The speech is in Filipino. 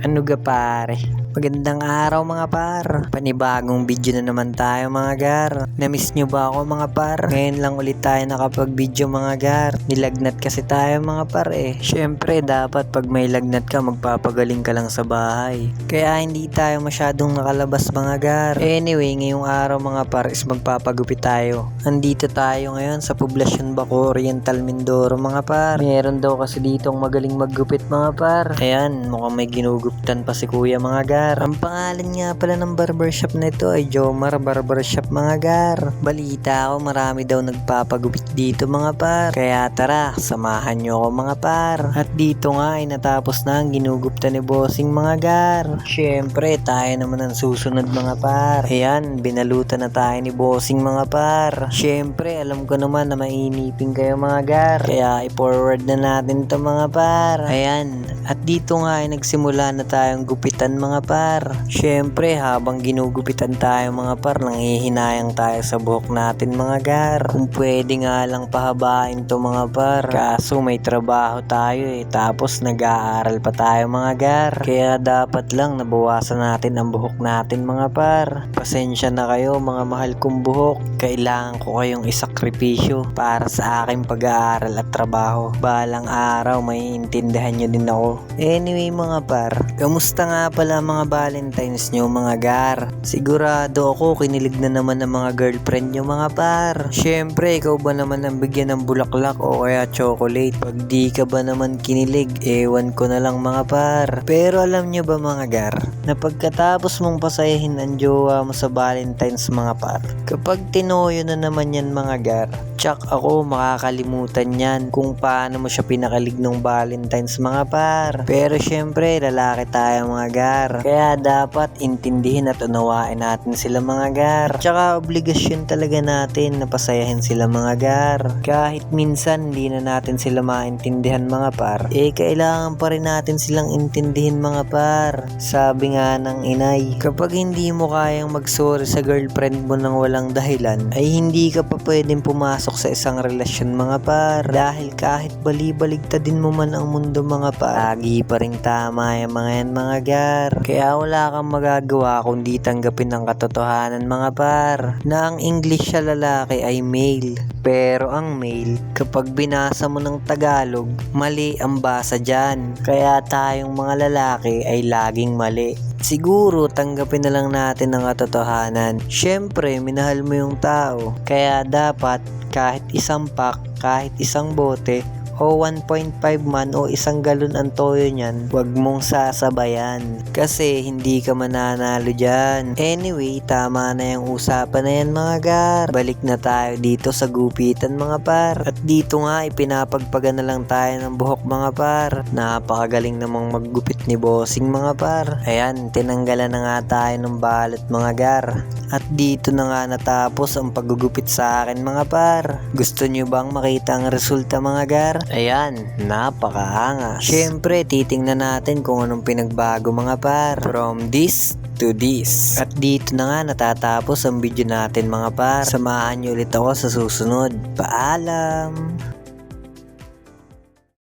Ano ga pare? Magandang araw mga par. Panibagong video na naman tayo mga gar. Namiss nyo ba ako mga par? Ngayon lang ulit tayo nakapag-video mga gar. Nilagnat kasi tayo mga par eh. Syempre dapat pag may lagnat ka magpapagaling ka lang sa bahay. Kaya hindi tayo masyadong nakalabas mga gar. Anyway, ngayong araw mga par is magpapagupit tayo. Andito tayo ngayon sa Poblacion Baco, Oriental Mindoro mga par. Meron daw kasi ditong magaling maggupit mga par. Ayan, mukhang may ginuguptan pa si kuya mga gar. Ang pangalan nga pala ng barbershop na ito ay Jomar Barbershop mga gar. Balita ko marami daw nagpapagupit dito mga par. Kaya tara, samahan nyo ako mga par. At dito nga ay natapos na ang ginuguptan ni bossing mga gar. Syempre tayo naman ang susunod mga par. Ayan, binalutan na tayo ni bossing mga par. Syempre alam ko naman na mainipin kayo mga gar. Kaya i-forward na natin to mga par. Ayan, at dito nga ay nagsimula na tayong gupitan mga par. Syempre habang ginugupitan tayo mga par, nanghihinayang tayo sa buhok natin mga gar. Kung pwede nga lang pahabain to mga par. Kaso may trabaho tayo eh. Tapos nag-aaral pa tayo mga gar. Kaya dapat lang nabawasan natin ang buhok natin mga par. Pasensya na kayo mga mahal kong buhok. Kailangan ko kayong isakripisyo para sa aking pag-aaral at trabaho. Balang araw may intindihan nyo din ako. Anyway mga par, kamusta nga pala mga Valentines nyo mga gar? Sigurado ako kinilig na naman ng mga girlfriend nyo mga par. Syempre ikaw ba naman ang bigyan ng bulaklak o kaya chocolate? Pag di ka ba naman kinilig, ewan ko na lang mga par. Pero alam nyo ba mga gar, na pagkatapos mong pasayahin ang jowa mo sa Valentines mga par, kapag tinoyo na naman yan mga gar, tsak ako makakalimutan yan kung paano mo siya pinakalig nung Valentines mga par. Pero syempre lalaki tayo mga gar, kaya dapat intindihin at unawain natin sila mga gar. Tsaka obligasyon talaga natin na pasayahin sila mga gar. Kahit minsan hindi na natin sila maintindihan mga par, kailangan pa rin natin silang intindihin mga par. Sabi nga ng inay, kapag hindi mo kayang magsorry sa girlfriend mo nang walang dahilan, ay hindi ka pa pwedeng pumasok sa isang relasyon mga par. Dahil kahit bali-baligtadin mo man ang mundo mga par, lagi pa rin tama yung mga yan mga gar. Kaya wala kang magagawa kundi tanggapin ang katotohanan mga par, na ang English sa lalaki ay male. Pero ang male, kapag binasa mo ng Tagalog, mali ang basa dyan. Kaya tayong mga lalaki ay laging mali. Siguro tanggapin na lang natin ang katotohanan. Syempre minahal mo yung tao, kaya dapat kahit isang pack, kahit isang bote o 1.5 man o isang galon ang toyo niyan, wag mong sasabayan kasi hindi ka mananalo dyan. Anyway, tama na yung usapan na yan mga gar. Balik na tayo dito sa gupitan mga par. At dito nga ipinapagpagan na lang tayo ng buhok mga par. Napakagaling namang maggupit ni bossing mga par. Ayan, tinanggalan na nga tayo ng balot mga gar. At dito na nga natapos ang paggugupit sa akin mga par. Gusto nyo bang makita ang resulta mga gar? Ayan, napakaanga. Syempre, titingnan natin kung anong pinagbago mga par. From this to this. At dito na nga natatapos ang video natin mga par. Samahan nyo ulit ako sa susunod. Paalam!